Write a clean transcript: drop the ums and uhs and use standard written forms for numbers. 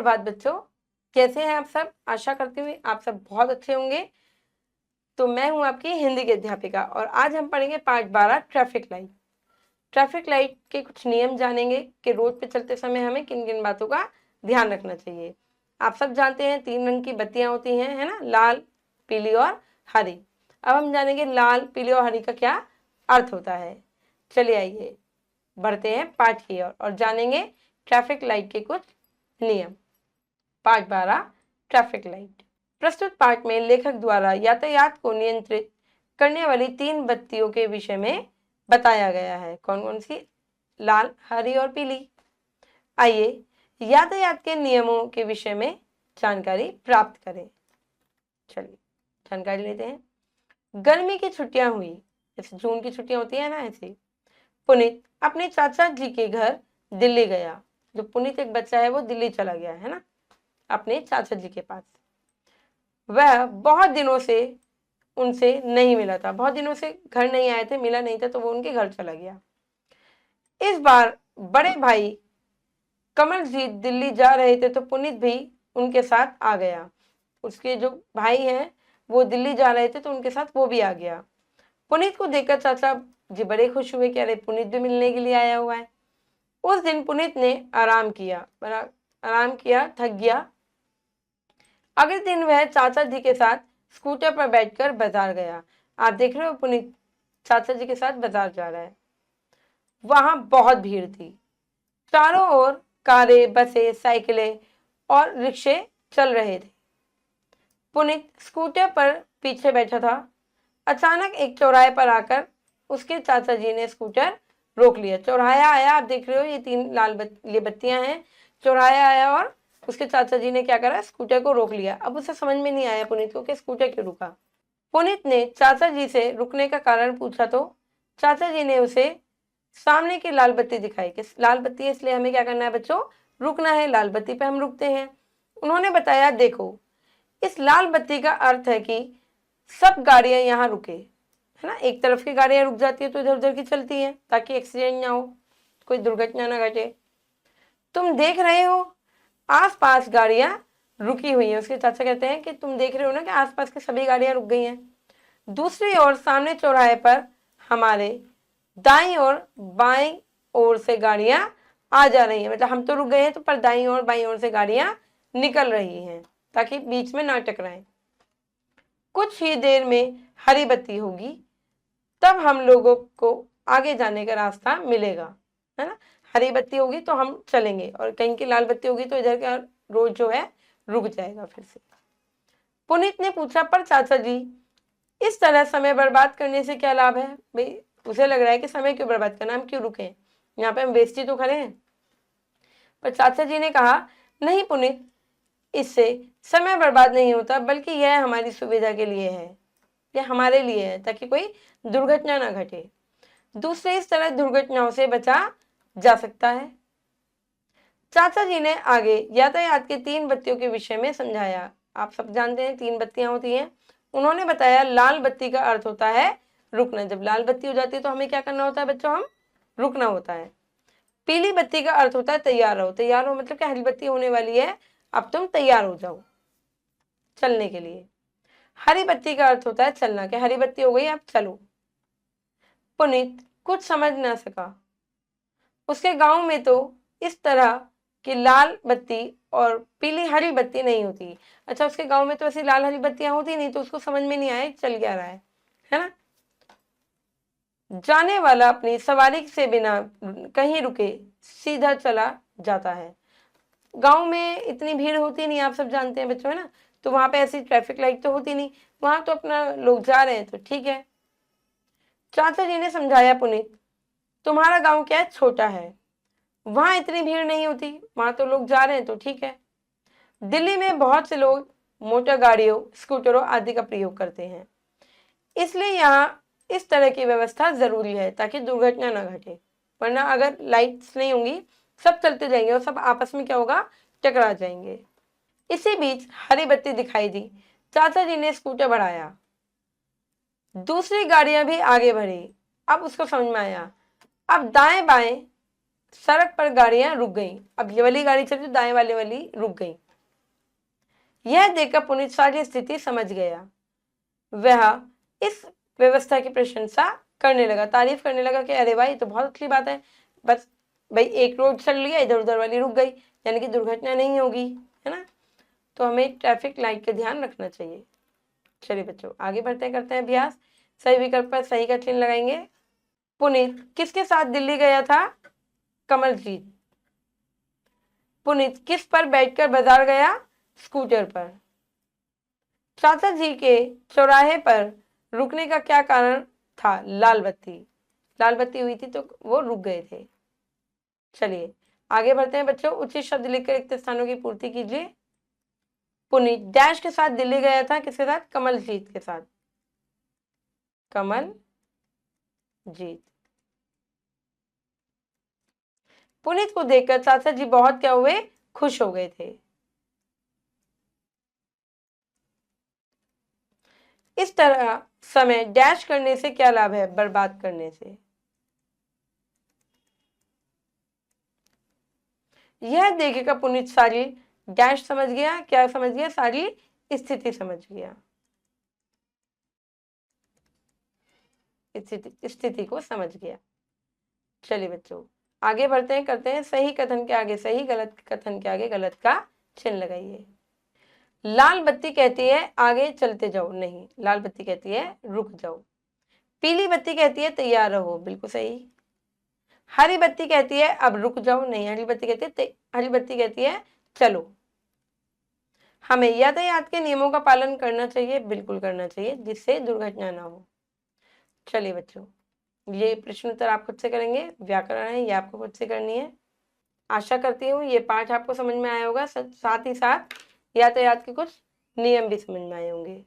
सुप्रभात बच्चों, कैसे हैं आप सब? आशा करती हूँ आप सब बहुत अच्छे होंगे। तो मैं हूँ आपकी हिंदी की अध्यापिका और आज हम पढ़ेंगे पाठ 12 ट्रैफिक लाइट। ट्रैफिक लाइट के कुछ नियम जानेंगे कि रोड पे चलते समय हमें किन किन बातों का ध्यान रखना चाहिए। आप सब जानते हैं 3 रंग की बत्तियां होती हैं, है ना, लाल, पीली और हरी। अब हम जानेंगे लाल, पीली और हरी का क्या अर्थ होता है। चलिए आइए बढ़ते हैं पाठ की ओर और जानेंगे ट्रैफिक लाइट के कुछ नियम। पाठ 12 ट्रैफिक लाइट। प्रस्तुत पाठ में लेखक द्वारा यातायात को नियंत्रित करने वाली 3 बत्तियों के विषय में बताया गया है। कौन कौन सी? लाल, हरी और पीली। आइए यातायात के नियमों के विषय में जानकारी प्राप्त करें। चलिए जानकारी लेते हैं। गर्मी की छुट्टियां हुई, जैसे जून की छुट्टियां होती है ना, ऐसे पुनीत अपने चाचा जी के घर दिल्ली गया। जो पुनीत एक बच्चा है वो दिल्ली चला गया है ना, अपने चाचा जी के पास। वह बहुत दिनों से उनसे नहीं मिला था, बहुत दिनों से घर नहीं आए थे, मिला नहीं था, तो वो उनके घर चला गया। इस बार बड़े भाई कमलजीत दिल्ली जा रहे थे तो पुनीत भी उनके साथ आ गया। उसके जो भाई हैं वो दिल्ली जा रहे थे तो उनके साथ वो भी आ गया। पुनीत को देखकर चाचा जी बड़े खुश हुए कि अरे पुनीत भी मिलने के लिए आया हुआ है। उस दिन पुनीत ने आराम किया, बड़ा आराम किया, थक गया। अगले दिन वह चाचा जी के साथ स्कूटर पर बैठकर बाजार गया। आप देख रहे हो पुनीत चाचा जी के साथ बाजार जा रहा है। वहां बहुत भीड़ थी, चारों ओर कारें, बसें, साइकिलें और रिक्शे चल रहे थे। पुनीत स्कूटर पर पीछे बैठा था। अचानक एक चौराहे पर आकर उसके चाचा जी ने स्कूटर रोक लिया। चौराहा आया, आप देख रहे हो ये 3 लाल ये बत्तियां हैं। चौराहा आया और उसके चाचा जी ने क्या करा, स्कूटर को रोक लिया। अब उसे समझ में नहीं आया पुनीत को कि स्कूटर क्यों रुका। पुनीत ने चाचा जी से रुकने का कारण पूछा तो चाचा जी ने उसे सामने की लाल बत्ती दिखाई कि लाल बत्ती है इसलिए हमें क्या करना है बच्चों, रुकना है, लाल बत्ती पे हम रुकते हैं। उन्होंने बताया देखो, इस लाल बत्ती का अर्थ है कि सब गाड़ियां यहाँ रुके, है ना। एक तरफ की गाड़ियां रुक जाती है तो इधर उधर की चलती हैं ताकि एक्सीडेंट ना हो, कोई दुर्घटना ना घटे। तुम देख रहे हो आसपास गाड़ियां रुकी हुई हैं। उसके चाचा कहते हैं कि तुम देख रहे हो ना कि आसपास की सभी गाड़ियां रुक गई हैं। दूसरी ओर सामने चौराहे पर हमारे दाईं और बाईं ओर से गाड़ियां आ जा रही हैं। मतलब हम तो रुक गए हैं तो पर दाईं और बाईं ओर से गाड़ियां निकल रही हैं ताकि बीच में ना टकराएं। कुछ ही देर में हरी बत्ती होगी, तब हम लोगों को आगे जाने का रास्ता मिलेगा, है ना। हरी बत्ती होगी तो हम चलेंगे और कहीं की लाल बत्ती होगी तो इधर का रोड जो है रुक जाएगा फिर से। पुनीत ने पूछा पर चाचा जी, इस तरह समय बर्बाद करने से क्या लाभ है? भाई उसे लग रहा है कि समय क्यों बर्बाद करना, हम क्यों रुके, यहाँ पे हम बेइज्जती तो खड़े हैं। पर चाचा जी ने कहा नहीं पुनीत, इससे समय बर्बाद नहीं होता बल्कि यह हमारी सुविधा के लिए है, यह हमारे लिए है ताकि कोई दुर्घटना ना घटे। दूसरे इस तरह दुर्घटनाओं से बचा जा सकता है। चाचा जी ने आगे यातायात के 3 बत्तियों के विषय में समझाया। आप सब जानते हैं 3 बत्तियां होती हैं। उन्होंने बताया लाल बत्ती का अर्थ होता है रुकना। जब लाल बत्ती हो जाती है तो हमें क्या करना होता है बच्चों, हम रुकना होता है। पीली बत्ती का अर्थ होता है तैयार रहो। तैयार हो मतलब क्या, हरी बत्ती होने वाली है, अब तुम तैयार हो जाओ चलने के लिए। हरी बत्ती का अर्थ होता है चलना, कि हरी बत्ती हो गई अब चलो। पुनीत कुछ समझ ना सका। उसके गांव में तो इस तरह की लाल बत्ती और पीली हरी बत्ती नहीं होती। अच्छा, उसके गांव में तो ऐसी लाल हरी बत्तियां होती नहीं, तो उसको समझ में नहीं आया चल क्या रहा है ना। जाने वाला अपनी सवारी से बिना कहीं रुके सीधा चला जाता है। गांव में इतनी भीड़ होती नहीं, आप सब जानते हैं बच्चों, है ना, तो वहां पे ऐसी ट्रैफिक लाइट तो होती नहीं, वहां तो अपना लोग जा रहे हैं तो ठीक है। चाचा जी ने समझाया पुनीत, तुम्हारा गांव क्या है, छोटा है, वहां इतनी भीड़ नहीं होती, वहां तो लोग जा रहे हैं तो ठीक है। दिल्ली में बहुत से लोग मोटर गाड़ियों, स्कूटरों आदि का प्रयोग करते हैं, इसलिए यहाँ इस तरह की व्यवस्था जरूरी है ताकि दुर्घटना ना घटे। वरना अगर लाइट्स नहीं होंगी, सब चलते जाएंगे और सब आपस में क्या होगा, टकरा जाएंगे। इसी बीच हरी बत्ती दिखाई दी। चाचा जी ने स्कूटर बढ़ाया, दूसरी गाड़ियां भी आगे बढ़ी। अब उसको समझ में आया, अब दाएं बाएं सड़क पर गाड़ियां रुक गईं। अब ये वाली गाड़ी चल रही, दाएं वाली रुक गई। यह देखकर पुनीत सारी स्थिति समझ गया। वह इस व्यवस्था की प्रशंसा करने लगा, तारीफ करने लगा कि अरे भाई तो बहुत अच्छी बात है, बस भाई एक रोड चल रही है, इधर उधर वाली रुक गई, यानी कि दुर्घटना नहीं होगी, है ना। तो हमें ट्रैफिक लाइट का ध्यान रखना चाहिए। चलिए बच्चों आगे बढ़ते हैं, करते हैं अभ्यास। सही विकल्प पर सही का चिन्ह लगाएंगे। पुनीत किसके साथ दिल्ली गया था? कमलजीत। पुनीत किस पर बैठकर बाजार गया? स्कूटर पर। चाचा जी के चौराहे पर रुकने का क्या कारण था? लाल बत्ती। लाल बत्ती हुई थी तो वो रुक गए थे। चलिए आगे बढ़ते हैं बच्चों। उचित शब्द लिखकर रिक्त स्थानों की पूर्ति कीजिए। पुनीत डैश के साथ दिल्ली गया था, किसके साथ? कमलजीत के साथ। कमल जीत। पुनीत को देखकर चाचा जी बहुत क्या हुए? खुश हो गए थे। इस तरह समय डैश करने से क्या लाभ है? बर्बाद करने से। यह देखेगा पुनीत सारी डैश समझ गया, क्या समझ गया? सारी स्थिति समझ गया, स्थिति को समझ गया। चलिए बच्चों आगे बढ़ते हैं, करते हैं सही कथन के आगे सही, गलत कथन के आगे गलत का चिन्ह लगाइए। लाल बत्ती कहती है आगे चलते जाओ, नहीं, लाल बत्ती कहती है रुक जाओ। पीली बत्ती कहती है तैयार रहो, बिल्कुल सही। हरी बत्ती कहती है अब रुक जाओ, नहीं, हरी बत्ती कहती है हरी बत्ती कहती है चलो। हमें यातायात के नियमों का पालन करना चाहिए, बिल्कुल करना चाहिए, जिससे दुर्घटना ना हो। चलिए बच्चों ये प्रश्न उत्तर आप खुद से करेंगे, व्याकरण है ये आपको खुद से करनी है। आशा करती हूँ ये पाठ आपको समझ में आया होगा, साथ ही साथ यातायात के कुछ नियम भी समझ में आए होंगे।